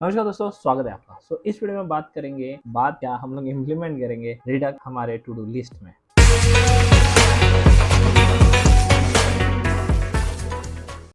नमस्कार दोस्तों, स्वागत है आपका। इस वीडियो में बात करेंगे, क्या हम लोग इम्प्लीमेंट करेंगे रिडक्ट हमारे टू डू लिस्ट में।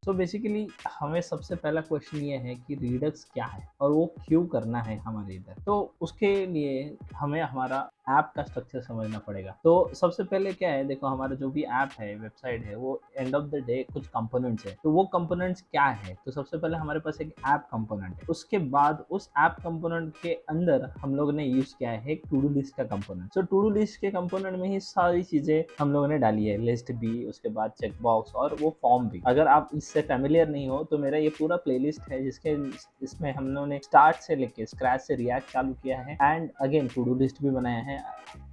बेसिकली हमें सबसे पहला क्वेश्चन ये है कि रिडक्स क्या है और वो क्यों करना है हमारे इधर। तो उसके लिए हमें हमारा ऐप का स्ट्रक्चर समझना पड़ेगा। तो सबसे पहले क्या है, देखो हमारा जो भी ऐप है, वेबसाइट है, वो एंड ऑफ द डे कुछ कंपोनेंट्स है। तो वो कंपोनेंट्स क्या है, तो सबसे पहले हमारे पास एक ऐप कंपोनेंट है। उसके बाद उस ऐप कंपोनेंट के अंदर हम लोग ने यूज किया है एक टू डू लिस्ट का कंपोनेंट। टू डू लिस्ट के कंपोनेंट में ही सारी चीजें हम लोगों ने डाली है, लिस्ट भी, उसके बाद चेक बॉक्स और वो फॉर्म भी। अगर आप इससे फेमिलियर नहीं हो तो मेरा ये पूरा प्लेलिस्ट है, जिसके इसमें हम लोगों ने स्टार्ट से लेके स्क्रैच से रिएक्ट चालू किया है and again to do list भी बनाया है।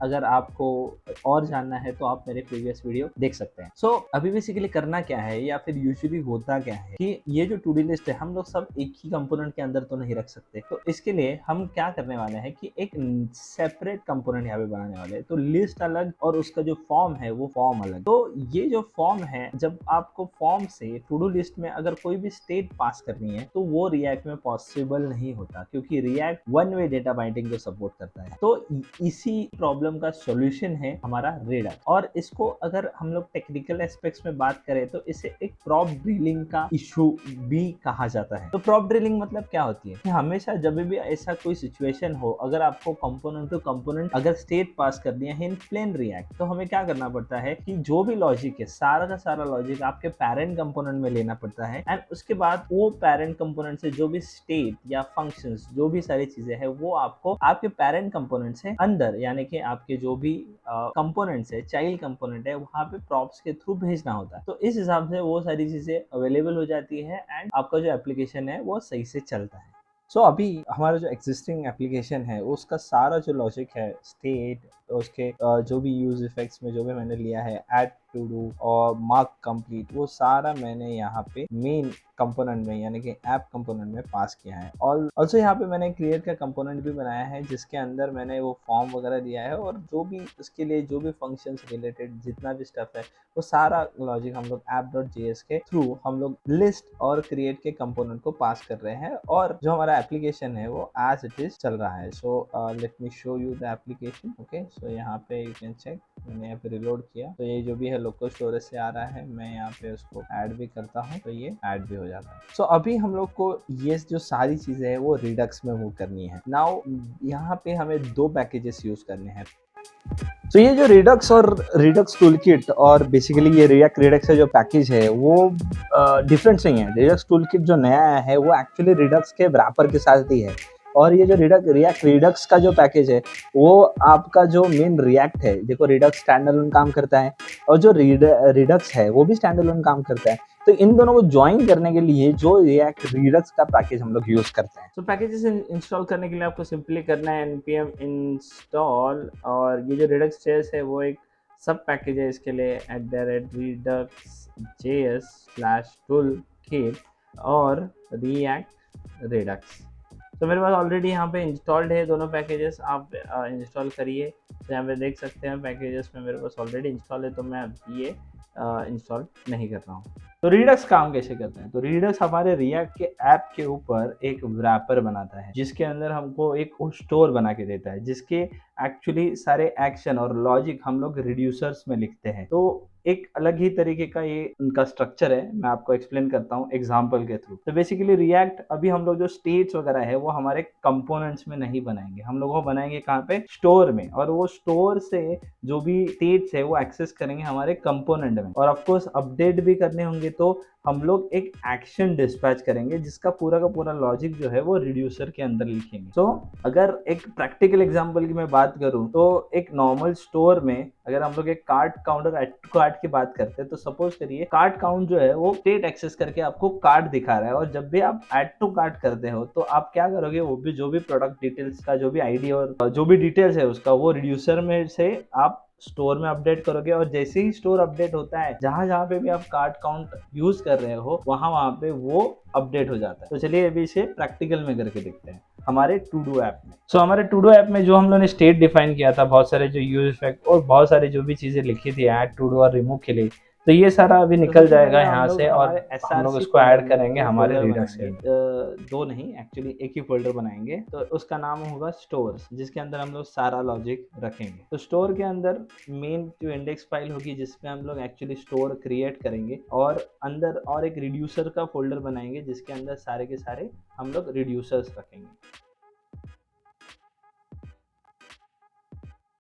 अगर आपको और जानना है तो आप मेरे प्रीवियस वीडियो देख सकते हैं। अभी बेसिकली करना क्या है या फिर यूजुअली होता क्या है कि ये जो टू डू लिस्ट है हम लोग सब एक ही कंपोनेंट के अंदर तो नहीं रख सकते। तो इसके लिए हम क्या करने वाले हैं कि एक सेपरेट कंपोनेंट यहाँ पे बनाने वाले हैं। तो लिस्ट अलग और उसका जो फॉर्म है वो फॉर्म अलग। तो ये जो फॉर्म है, जब आपको फॉर्म से टू डू लिस्ट में अगर कोई भी स्टेट पास करनी है तो वो रिएक्ट में पॉसिबल नहीं होता, क्योंकि react one way data binding को सपोर्ट करता है। तो इसी प्रॉब्लम का सॉल्यूशन है हमारा रिडक्ट। और इसको अगर हम लोग टेक्निकल एस्पेक्ट्स में बात करें तो इसे एक प्रॉप ड्रिलिंग का इशू भी कहा जाता है। तो प्रॉप ड्रिलिंग मतलब क्या होती है कि हमेशा जब भी ऐसा कोई सिचुएशन हो, अगर आपको कंपोनेंट टू कंपोनेंट अगर स्टेट पास कर दिया है इन प्लेन रिएक्ट, तो हमें क्या करना पड़ता है कि जो भी लॉजिक है, सारा का सारा लॉजिक आपके पेरेंट कंपोनेंट में लेना पड़ता है एंड उसके बाद वो पेरेंट कंपोनेंट से जो भी स्टेट या फंक्शंस, जो भी सारी चीजें हैं, वो आपको आपके पेरेंट कंपोनेंट से अंदर, यानी कि आपके जो भी कंपोनेंट्स है, चाइल्ड कंपोनेंट है, वहां पे प्रॉप्स के थ्रू भेजना होता है। तो इस हिसाब से वो सारी चीजें अवेलेबल हो जाती है एंड आपका जो एप्लीकेशन है वो सही से चलता है। अभी हमारा जो एग्जिस्टिंग एप्लीकेशन है उसका सारा जो लॉजिक है, स्टेट, उसके जो भी यूज इफेक्ट्स में जो भी मैंने लिया है, ऐड टू डू और मार्क कंप्लीट, वो सारा मैंने यहाँ पे मेन कंपोनेंट में यानी कि ऐप कंपोनेंट में पास किया है। और ऑल्सो यहाँ पे मैंने क्रिएट का कंपोनेंट भी बनाया है, जिसके अंदर मैंने वो फॉर्म वगैरह दिया है और जो भी उसके लिए जो भी फंक्शंस रिलेटेड जितना भी स्टफ है वो सारा लॉजिक हम लोग app.js के थ्रू हम लोग लिस्ट और क्रिएट के कंपोनेंट को पास कर रहे हैं और जो हमारा एप्लीकेशन है वो एज इट इज चल रहा है। Let me show you the application. Okay, यहाँ पे यू कैन चेक, मैंने यहाँ पे रिलोड किया तो ये जो भी है लोकल स्टोरेज से आ रहा है। मैं यहाँ पे उसको ऐड भी करता हूँ तो ये ऐड भी हो जाता है। अभी हम लोग को ये जो सारी चीजें हैं वो रिडक्स में मूव करनी है। नाउ यहाँ पे हमें दो पैकेजेस यूज करने हैं। ये जो रिडक्स और रिडक्स टूलकिट और बेसिकली ये रिएक्ट रिडक्स का जो पैकेज है वो डिफरेंट नहीं है। रिडक्स टूलकिट जो नया आया है वो एक्चुअली रिडक्स के रैपर के साथ ही है, और ये जो रिएक्ट रिडक्स का जो पैकेज है वो आपका जो मेन रिएक्ट है, देखो रिडक्स स्टैंड अलोन काम करता है और जो रिडक्स है वो भी स्टैंड अलोन काम करता है। तो इन दोनों को ज्वाइन करने के लिए जो रिएक्ट रिडक्स का पैकेज हम लोग यूज करते हैं। पैकेजेस इंस्टॉल करने के लिए आपको सिंपली करना है npm इंस्टॉल, और ये जो रिडक्स जेएस है वो एक सब पैकेज है इसके लिए @redux.js/toolkit और react redux। तो मेरे पास ऑलरेडी यहाँ पे इंस्टॉल्ड है दोनों पैकेजेस, आप इंस्टॉल करिए। तो यहाँ पे देख सकते हैं पैकेजेस में मेरे पास ऑलरेडी इंस्टॉल है, तो मैं अब ये इंस्टॉल नहीं कर रहा हूँ। तो रिडक्स काम कैसे करते हैं, तो रिडक्स हमारे रिएक्ट के ऐप के ऊपर एक रैपर बनाता है, जिसके अंदर हमको एक स्टोर बना के देता है, जिसके एक्चुअली सारे एक्शन और लॉजिक हम लोग रिड्यूसर्स में लिखते हैं। तो एक अलग ही तरीके का ये उनका स्ट्रक्चर है, मैं आपको एक्सप्लेन करता हूँ एग्जांपल के थ्रू। तो बेसिकली रिएक्ट अभी हम लोग जो स्टेट्स वगैरह है वो हमारे कंपोनेंट्स में नहीं बनाएंगे, हम लोग वो बनाएंगे कहाँ पे, स्टोर में, और वो स्टोर से जो भी स्टेट्स है वो एक्सेस करेंगे हमारे कंपोनेंट में, और ऑफकोर्स अपडेट भी करने होंगे तो हम लोग एक एक्शन डिस्पैच करेंगे जिसका पूरा का पूरा लॉजिक जो है वो रिड्यूसर के अंदर लिखेंगे। अगर एक प्रैक्टिकल एग्जांपल की मैं बात करूं तो एक नॉर्मल स्टोर में अगर हम लोग एक card counter add to card की बात करते हैं, तो सपोज करिए कार्ड काउंट जो है वो स्टेट एक्सेस करके आपको कार्ड दिखा रहा है, और जब भी आप ऐड टू कार्ड करते हो तो आप क्या करोगे, वो भी जो भी प्रोडक्ट डिटेल्स का जो भी आईडी और जो भी डिटेल्स है उसका वो रिड्यूसर में से आप स्टोर में अपडेट करोगे, और जैसे ही स्टोर अपडेट होता है जहां जहां पे भी आप कार्ड काउंट यूज कर रहे हो वहां पे वो अपडेट हो जाता है। तो चलिए अभी इसे प्रैक्टिकल में करके देखते हैं हमारे टू डू ऐप में। हमारे टू डू ऐप में जो हम लोगों ने स्टेट डिफाइन किया था, बहुत सारे जो यूज इफेक्ट और बहुत सारे जो भी चीजें लिखी थी ऐड टू डू और रिमूव के लिए, तो ये सारा अभी तो निकल सबसे जाएगा पहले हम यहाँ लोग से और हमारे हम लोग SRC इसको फोल्डर ऐड में करेंगे दो हमारे फोल्डर रिडक्स के बनाएंगे, अंदर। दो नहीं एक्चुअली एक ही फोल्डर बनाएंगे। तो उसका नाम होगा स्टोर्स, जिसके अंदर हम लोग सारा लॉजिक रखेंगे। तो स्टोर के अंदर मेन जो इंडेक्स फाइल होगी जिसमें हम लोग एक्चुअली स्टोर क्रिएट करेंगे, और अंदर और एक रिड्यूसर का फोल्डर बनाएंगे जिसके अंदर सारे के सारे हम लोग रिड्यूसर्स रखेंगे।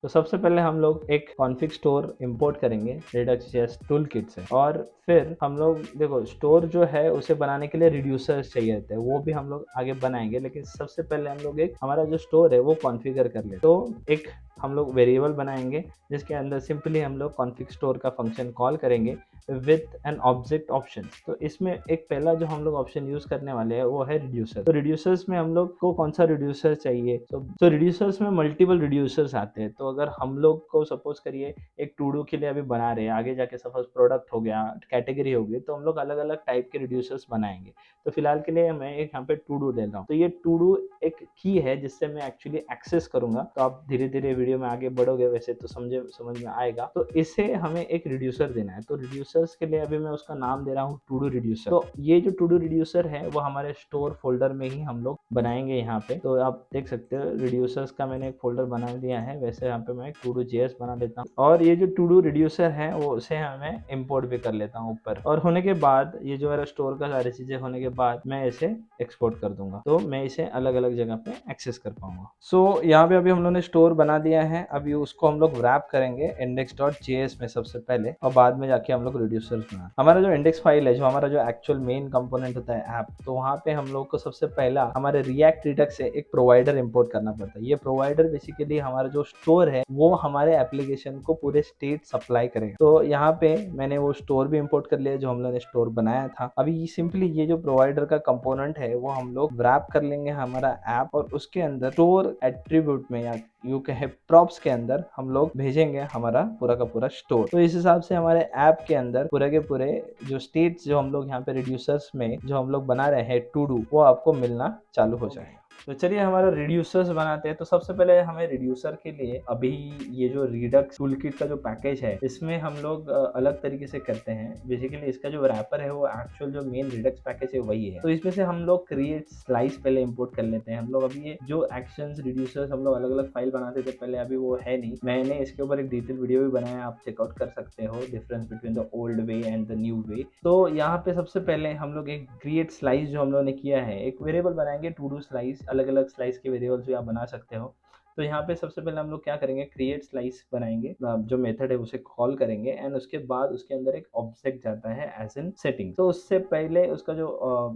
तो सबसे पहले हम लोग एक कॉन्फ़िग स्टोर इंपोर्ट करेंगे Redux.js टूल किट से, और फिर हम लोग देखो स्टोर जो है उसे बनाने के लिए रिड्यूसर्स चाहिए रहते हैं, वो भी हम लोग आगे बनाएंगे। लेकिन सबसे पहले हम लोग एक हमारा जो स्टोर है वो कॉन्फ़िगर कर ले। तो एक हम लोग वेरिएबल बनाएंगे जिसके अंदर सिंपली हम लोग कॉन्फ़िग स्टोर का फंक्शन कॉल करेंगे विथ एन ऑब्जेक्ट ऑप्शन। तो इसमें एक पहला जो हम लोग ऑप्शन यूज करने वाले हैं वो है रिड्यूसर। तो रिड्यूसर्स में हम लोग को कौन सा रिड्यूसर चाहिए, तो रिड्यूसर्स में मल्टीपल रिड्यूसर्स आते हैं। तो अगर हम लोग को सपोज करिए एक टू डू के लिए अभी बना रहे हैं, आगे जाके सपोज प्रोडक्ट हो गया, कैटेगरी हो गई, तो हम लोग अलग अलग टाइप के रिड्यूसर्स बनाएंगे। तो फिलहाल के लिए मैं एक यहाँ पे टू डू ले रहा हूँ। तो ये टू डू एक की है जिससे मैं एक्चुअली एक्सेस करूंगा। तो आप धीरे धीरे वीडियो में आगे बढ़ोगे वैसे तो समझ में आएगा। तो इसे हमें एक रिड्यूसर देना है। तो रिड्यूसर्स के लिए अभी मैं उसका नाम दे रहा हूँ टू डू रिड्यूसर। तो ये जो टू डू रिड्यूसर है वो हमारे स्टोर फोल्डर में ही हम लोग बनाएंगे यहाँ पे। तो आप देख सकते हो रिड्यूसर्स का मैंने एक फोल्डर बना दिया है, वैसे यहाँ पे मैं टू डू जेएस बना लेता हूँ। और ये जो टू डू रिड्यूसर है वो उसे हमें इम्पोर्ट भी कर लेता हूँ ऊपर। और होने के बाद ये जो मेरा स्टोर का सारी चीजें होने के बाद मैं इसे एक्सपोर्ट कर दूंगा, तो मैं इसे अलग अलग जगह पे एक्सेस कर पाऊंगा। सो यहाँ पे अभी हम लोगों ने स्टोर बना दिया है। अभी उसको हम लोग रैप करेंगे index.js में सबसे पहले, और बाद में जाके हम लोग रिड्यूसर्स बना। हमारा जो इंडेक्स फाइल है, जो हमारा जो एक्चुअल मेन कंपोनेंट होता है ऐप, तो वहाँ पे हम लोग को सबसे पहला हमारे रिएक्ट रिडक्स से एक प्रोवाइडर इंपोर्ट करना पड़ता है। ये प्रोवाइडर बेसिकली हमारा जो स्टोर है वो हमारे एप्लीकेशन को पूरे स्टेट सप्लाई करेगा। तो यहाँ पे मैंने वो स्टोर भी इंपोर्ट कर लिया जो हम लोगों ने स्टोर बनाया था। अभी सिंपली ये जो प्रोवाइडर का कंपोनेंट है वो हम लोग रैप कर लेंगे हमारा ऐप, और उसके अंदर स्टोर एट्रीब्यूट में या यू कहे प्रॉप्स के अंदर हम लोग भेजेंगे हमारा पूरा का पूरा स्टोर। तो इस हिसाब से हमारे ऐप के अंदर पूरे के पूरे जो स्टेट्स जो हम लोग यहाँ पे रिड्यूसर्स में जो हम लोग बना रहे हैं टू डू, वो आपको मिलना चालू हो जाएगा। तो चलिए हमारा रिड्यूसर्स बनाते हैं। तो सबसे पहले हमें रिड्यूसर के लिए अभी ये जो रिडक्स टूलकिट का जो पैकेज है इसमें हम लोग अलग तरीके से करते हैं। बेसिकली इसका जो रैपर है वो एक्चुअल जो मेन रिडक्स पैकेज है वही है। तो इसमें से हम लोग क्रिएट स्लाइस पहले इंपोर्ट कर लेते हैं। हम लोग अभी ये जो एक्शंस रिड्यूसर्स हम लोग अलग अलग फाइल बनाते थे पहले, अभी वो है नहीं। मैंने इसके ऊपर एक डिटेल वीडियो भी बनाया, आप चेकआउट कर सकते हो, difference between the old way and the new way. तो यहाँ पे सबसे पहले हम लोग एक क्रिएट स्लाइस जो हम लोग ने किया है, एक वेरिएबल बनाएंगे टू डू स्लाइस। अलग अलग स्लाइस के वेरिएबल्स भी आप बना सकते हो। तो यहाँ पे सबसे पहले हम लोग क्या करेंगे, क्रिएट स्लाइस बनाएंगे, जो मेथड है उसे कॉल करेंगे, एंड उसके बाद उसके अंदर एक ऑब्जेक्ट जाता है एज इन सेटिंग। तो उससे पहले उसका जो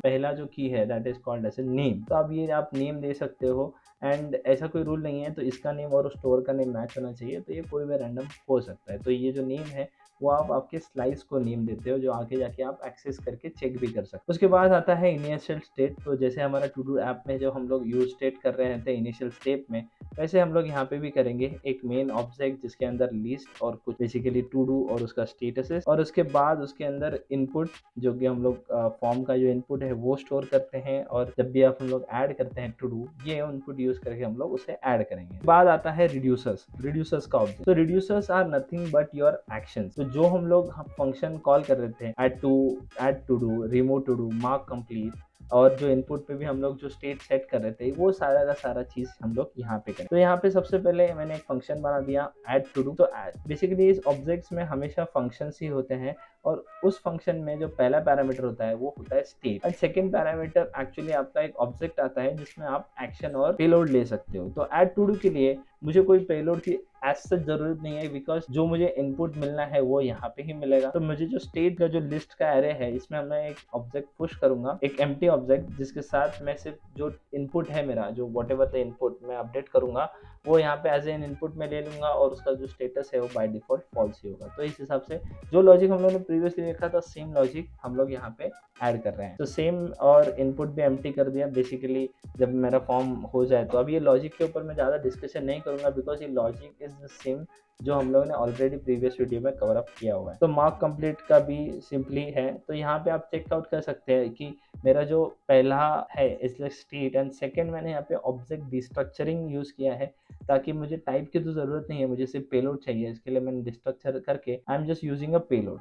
पहला जो की है that is called as a name. तो अब ये आप नेम दे सकते हो, एंड ऐसा कोई रूल नहीं है तो इसका नेम और स्टोर का नेम मैच होना चाहिए। तो ये कोई भी रैंडम हो सकता है। तो ये जो नेम है वो आप आपके स्लाइस को नेम देते हो, जो आगे जाके आप एक्सेस करके चेक भी कर सकते हो। उसके बाद आता है इनिशियल स्टेट। तो जैसे हमारा टू डू ऐप में जो हम लोग यूज स्टेट कर रहे थे इनिशियल स्टेप में, वैसे हम लोग यहाँ पे भी करेंगे एक मेन ऑब्जेक्ट जिसके अंदर लिस्ट और कुछ बेसिकली टू डू और उसका स्टेटस, और उसके बाद उसके अंदर इनपुट जो कि हम लोग फॉर्म का जो इनपुट है वो स्टोर करते हैं, और जब भी आप हम लोग ऐड करते हैं टू डू, ये इनपुट यूज करके हम लोग उसे ऐड करेंगे। बाद आता है रिड्यूसर्स का ऑब्जेक्ट। तो reducers are nothing but your actions. तो जो हम लोग फंक्शन कॉल कर रहे थे add to do, remove to do, mark complete, और जो इनपुट पे भी हम लोग जो स्टेट सेट कर रहे थे वो सारा का सारा चीज हम लोग यहाँ पे करें। तो यहाँ पे सबसे पहले मैंने एक फंक्शन बना दिया ऐड टू डू। तो बेसिकली इस ऑब्जेक्ट्स में हमेशा फंक्शंस ही होते हैं, और उस फंक्शन में जो पहला पैरामीटर होता है वो होता है state, and second parameter actually आपका एक ऑब्जेक्ट आता है जिसमें आप एक्शन और पेलोड ले सकते हो। तो ऐड टू डू के लिए मुझे कोई पेलोड की एज सच जरूरत नहीं है, बिकॉज जो मुझे इनपुट मिलना है वो यहाँ पे ही मिलेगा। तो मुझे जो स्टेट का जो लिस्ट का एरे है इसमें मैं एक ऑब्जेक्ट पुश करूंगा, एक एम्प्टी ऑब्जेक्ट, जिसके साथ मैं सिर्फ जो इनपुट है मेरा, जो वॉट एवर द इनपुट मैं अपडेट करूंगा वो यहाँ पे एज एन इनपुट में ले लूंगा, और उसका जो स्टेटस है वो बाय डिफॉल्ट फॉल्स ही होगा। तो इस हिसाब से जो लॉजिक हम लोग ने प्रीवियसली देखा था सेम लॉजिक हम लोग यहाँ पे ऐड कर रहे हैं। तो सेम, और इनपुट भी एम्प्टी कर दिया बेसिकली जब मेरा फॉर्म हो जाए। तो अब ये लॉजिक के ऊपर मैं ज़्यादा डिस्कशन नहीं करूंगा, बिकॉज ये लॉजिक इज द सेम जो हम लोगों ने ऑलरेडी प्रीवियस वीडियो में कवर अप किया हुआ है। तो मार्क कंप्लीट का भी सिंपली है। तो यहाँ पे आप चेकआउट कर सकते हैं कि मेरा जो पहला है इसलिए स्टेट, एंड सेकंड मैंने यहाँ पे ऑब्जेक्ट डिस्ट्रक्चरिंग यूज किया है, ताकि मुझे टाइप की तो जरूरत नहीं है, मुझे सिर्फ पेलोड चाहिए। इसके लिए मैंने डिस्ट्रक्चर करके I am just using a payload.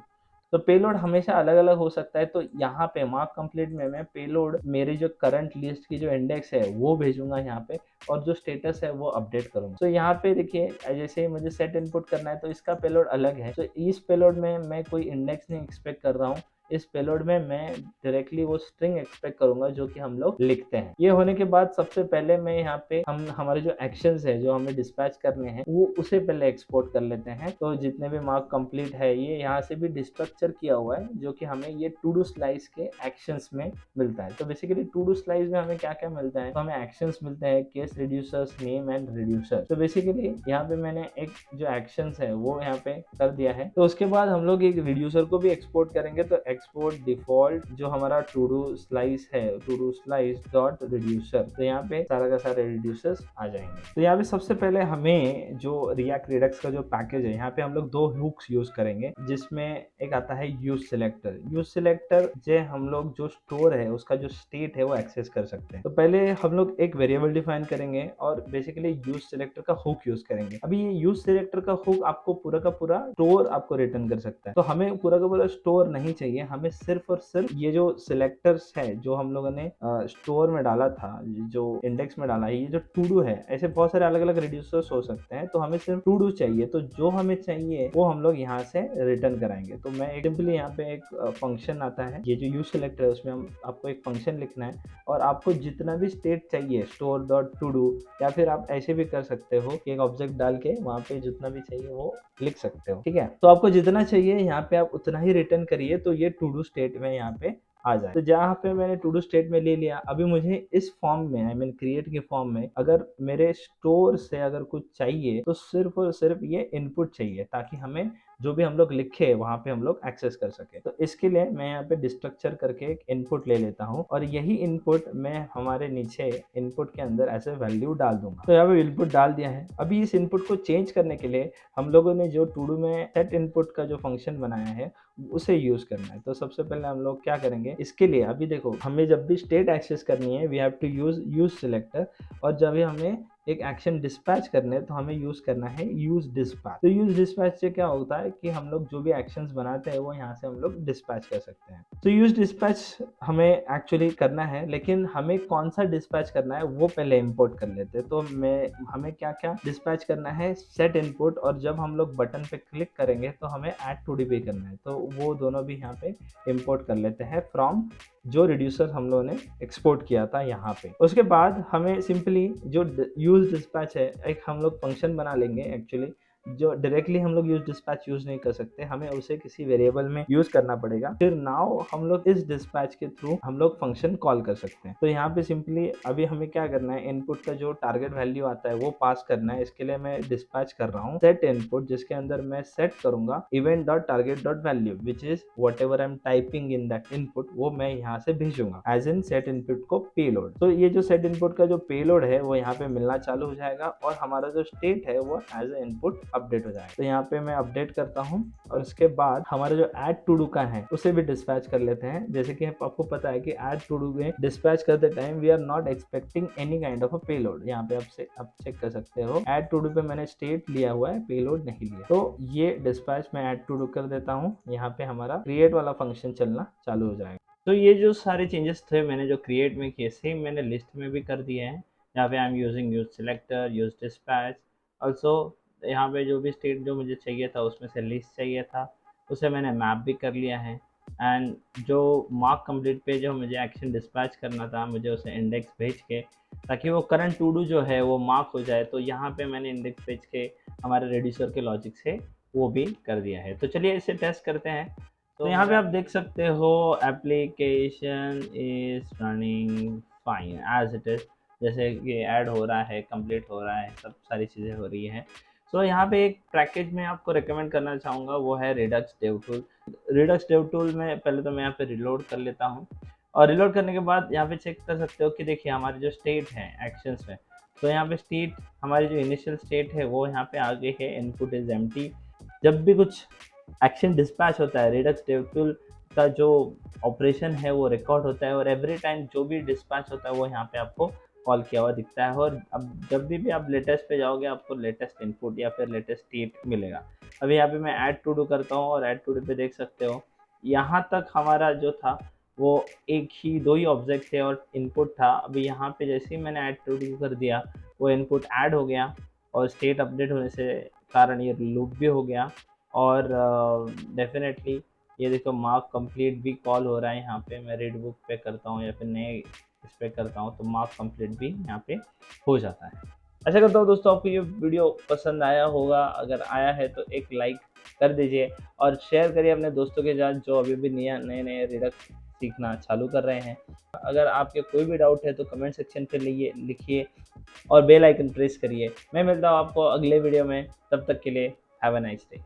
तो पेलोड हमेशा अलग अलग हो सकता है। तो यहाँ पे मार्क कंप्लीट में मैं पेलोड मेरी जो करंट लिस्ट की जो इंडेक्स है वो भेजूंगा यहाँ पे, और जो स्टेटस है वो अपडेट करूंगा। तो यहाँ पे देखिए जैसे ही मुझे सेट इनपुट करना है तो इसका पेलोड अलग है। तो इस पेलोड में मैं कोई इंडेक्स नहीं एक्सपेक्ट कर रहा हूँ, इस पेलोड में मैं डायरेक्टली वो स्ट्रिंग एक्सपेक्ट करूंगा जो कि हम लोग लिखते हैं। ये होने के बाद सबसे पहले मैं यहाँ पे हम हमारे जो एक्शंस है जो हमें डिस्पैच करने हैं वो उसे पहले एक्सपोर्ट कर लेते हैं। तो जितने भी मार्क कंप्लीट है ये यहाँ से भी डिस्ट्रक्चर किया हुआ है जो कि हमें ये टू डू स्लाइस के एक्शंस में मिलता है। तो बेसिकली टू डू स्लाइस में हमें क्या क्या मिलता है, तो हमें एक्शंस मिलते हैं, case reducers, name and reducer. तो बेसिकली यहाँ पे मैंने एक जो एक्शंस है वो यहाँ पे कर दिया है। तो उसके बाद हम लोग एक रिड्यूसर को भी एक्सपोर्ट करेंगे। तो एक्सपोर्ट डिफॉल्ट जो हमारा टू डू स्लाइस है, to do slice dot reducer, तो यहाँ पे सारा का सारे रिड्यूसर्स आ जाएंगे। तो यहाँ पे सबसे पहले हमें जो रिएक्ट रिडक्स का जो पैकेज है यहाँ पे हम लोग दो हुक्स यूज करेंगे, जिसमें एक आता है यूज सिलेक्टर। यूज सिलेक्टर जो हम लोग जो स्टोर है उसका जो स्टेट है वो एक्सेस कर सकते हैं। तो पहले हम लोग एक वेरिएबल डिफाइन करेंगे और बेसिकली यूज सिलेक्टर का हुक यूज करेंगे। अभी ये यूज सिलेक्टर का हुक आपको पूरा का पूरा स्टोर आपको रिटर्न कर सकता है। तो हमें पूरा का पूरा स्टोर नहीं चाहिए, हमें सिर्फ और सिर्फ ये जो सिलेक्टर्स है जो हम लोगों ने स्टोर में डाला था, जो इंडेक्स में डाला है, ये जो टू डू है, ऐसे बहुत सारे अलग अलग रिड्यूसर्स हो सकते हैं। तो हमें सिर्फ टू डू चाहिए, तो जो हमें चाहिए वो हम लोग यहाँ से रिटर्न कराएंगे। तो मैं सिंपली यहाँ पे एक फंक्शन आता है, ये जो यूज सिलेक्टर है उसमें हम आपको एक फंक्शन लिखना है और आपको जितना भी स्टेट चाहिए स्टोर डॉट टू डू, या फिर आप ऐसे भी कर सकते हो कि एक ऑब्जेक्ट डाल के वहाँ पे जितना भी चाहिए वो लिख सकते हो। ठीक है, तो आपको जितना चाहिए यहाँ पे आप उतना ही रिटर्न करिए, तो ये टू डू स्टेट में यहाँ पे आ जाए। तो जहाँ पे मैंने टू डू स्टेट में ले लिया, अभी मुझे इस फॉर्म में, आई मीन क्रिएट के फॉर्म में, अगर मेरे स्टोर से अगर कुछ चाहिए तो सिर्फ और सिर्फ ये इनपुट चाहिए, ताकि हमें जो भी हम लोग लिखे वहां पे हम लोग एक्सेस कर सके। तो इसके लिए मैं यहाँ पे डिस्ट्रक्चर करके एक इनपुट ले लेता हूँ और यही इनपुट मैं हमारे नीचे इनपुट के अंदर ऐसे वैल्यू डाल दूंगा। तो यहाँ पे इनपुट डाल दिया है। अभी इस इनपुट को चेंज करने के लिए हम लोगों ने जो टू डू में सेट इनपुट का जो फंक्शन बनाया है उसे यूज करना है। तो सबसे पहले हम लोग क्या करेंगे, इसके लिए अभी देखो हमें जब भी स्टेट एक्सेस करनी है we have to use selector, और जब भी हमें एक एक्शन डिस्पैच करने तो हमें यूज करना है यूज डिस्पैच। तो यूज डिस्पैच से क्या होता है कि हम लोग जो भी एक्शंस बनाते हैं वो यहाँ से हम लोग डिस्पैच कर सकते हैं। तो यूज डिस्पैच हमें एक्चुअली करना है, लेकिन हमें कौन सा डिस्पैच करना है वो पहले इंपोर्ट कर लेते हैं। तो हमें क्या क्या डिस्पैच करना है, सेट इनपुट, और जब हम लोग बटन पे क्लिक करेंगे तो हमें ऐड टू डी भी करना है। तो वो दोनों भी यहाँ पे इंपोर्ट कर लेते हैं फ्रॉम जो रिड्यूसर हम लोगों ने एक्सपोर्ट किया था यहाँ पे। उसके बाद हमें सिंपली जो यूज डिस्पैच है एक हम लोग फंक्शन बना लेंगे। एक्चुअली जो डायरेक्टली हम लोग यूज डिस्पैच यूज नहीं कर सकते, हमें उसे किसी वेरिएबल में यूज करना पड़ेगा। फिर नाउ हम लोग इस डिस्पैच के थ्रू हम लोग फंक्शन कॉल कर सकते हैं। तो यहाँ पे सिंपली अभी हमें क्या करना है, इनपुट का जो टारगेट वैल्यू आता है वो पास करना है। इसके लिए मैं डिस्पैच कर रहा हूँ सेट इनपुट, जिसके अंदर मैं सेट करूंगा event dot target dot value, which is what ever I am typing in that input, वो मैं यहाँ से भेजूंगा एज इन सेट इनपुट को पेलोड। तो ये जो सेट इनपुट का जो पेलोड है वो यहाँ पे मिलना चालू हो जाएगा और हमारा जो स्टेट है वो एज ए इनपुट अपडेट हो जाएगा। तो यहाँ पे मैं अपडेट करता हूँ और उसके बाद हमारा जो ऐड टू डू का है उसे भी डिस्पैच कर लेते हैं। जैसे कि आपको पता है कि ऐड टू डू में डिस्पैच करते time we are not expecting any kind of a payload. यहाँ पे आप चेक कर सकते हो ऐड टू डू पे मैंने स्टेट लिया हुआ है, पेलोड नहीं लिया। तो ये डिस्पैच मैं ऐड टू डू कर देता हूँ, यहाँ पे हमारा क्रिएट वाला फंक्शन चलना चालू हो जाएगा। तो ये जो सारे चेंजेस थे मैंने जो क्रिएट में किए, सेम मैंने लिस्ट में भी कर दिए हैं। यहाँ पे I am using use selector, use dispatch. Also यहाँ पे जो भी स्टेट जो मुझे चाहिए था उसमें से लिस्ट चाहिए था, उसे मैंने मैप भी कर लिया है। एंड जो मार्क कंप्लीट पे जो मुझे एक्शन डिस्पैच करना था, मुझे उसे इंडेक्स भेज के, ताकि वो करंट टू डू जो है वो मार्क हो जाए, तो यहाँ पे मैंने इंडेक्स भेज के हमारे रिड्यूसर के लॉजिक से वो भी कर दिया है। तो चलिए इसे टेस्ट करते हैं। तो यहाँ पे आप देख सकते हो application is running fine as it is, जैसे कि ऐड हो रहा है, कंप्लीट हो रहा है, सब सारी चीज़ें हो रही है। सो यहाँ पे एक पैकेज मैं आपको रिकमेंड करना चाहूँगा, वो है Redux dev tool. Redux dev tool में पहले तो मैं यहाँ पे रिलोड कर लेता हूँ, और रिलोड करने के बाद यहाँ पे चेक कर सकते हो कि देखिए हमारी जो स्टेट है एक्शंस में, तो यहाँ पे स्टेट हमारी जो इनिशियल स्टेट है वो यहाँ पे आगे है, इनपुट इज एम्प्टी। जब भी कुछ एक्शन डिस्पैच होता है रिडक्स डेव टूल का जो ऑपरेशन है वो रिकॉर्ड होता है, और एवरी टाइम जो भी डिस्पैच होता है वो यहाँ पे आपको कॉल किया हुआ दिखता है। और अब जब भी आप लेटेस्ट पे जाओगे आपको लेटेस्ट इनपुट या फिर लेटेस्ट स्टेट मिलेगा। अभी यहाँ पे मैं ऐड टू डू करता हूँ और ऐड टू डू पे देख सकते हो यहाँ तक हमारा जो था वो एक ही 2 ही ऑब्जेक्ट थे और इनपुट था। अभी यहाँ पे जैसे ही मैंने ऐड टू डू कर दिया, वो इनपुट ऐड हो गया और स्टेट अपडेट होने से कारण ये लूप भी हो गया। और डेफ़िनेटली ये देखो मार्क कंप्लीट भी कॉल हो रहा है यहाँ पे। मैं रीड बुक पे करता हूँ या फिर नए इस पे करता हूँ तो मार्क कंप्लीट भी यहाँ पे हो जाता है। आशा करता हूँ दोस्तों आपको ये वीडियो पसंद आया होगा। अगर आया है तो एक लाइक कर दीजिए और शेयर करिए अपने दोस्तों के साथ जो अभी भी नए-नए रिडक्स सीखना चालू कर रहे हैं। अगर आपके कोई भी डाउट है तो कमेंट सेक्शन पे लिखिए और बेल आइकन प्रेस करिए। मैं मिलता हूँ आपको अगले वीडियो में, तब तक के लिए हैव अ नाइस डे।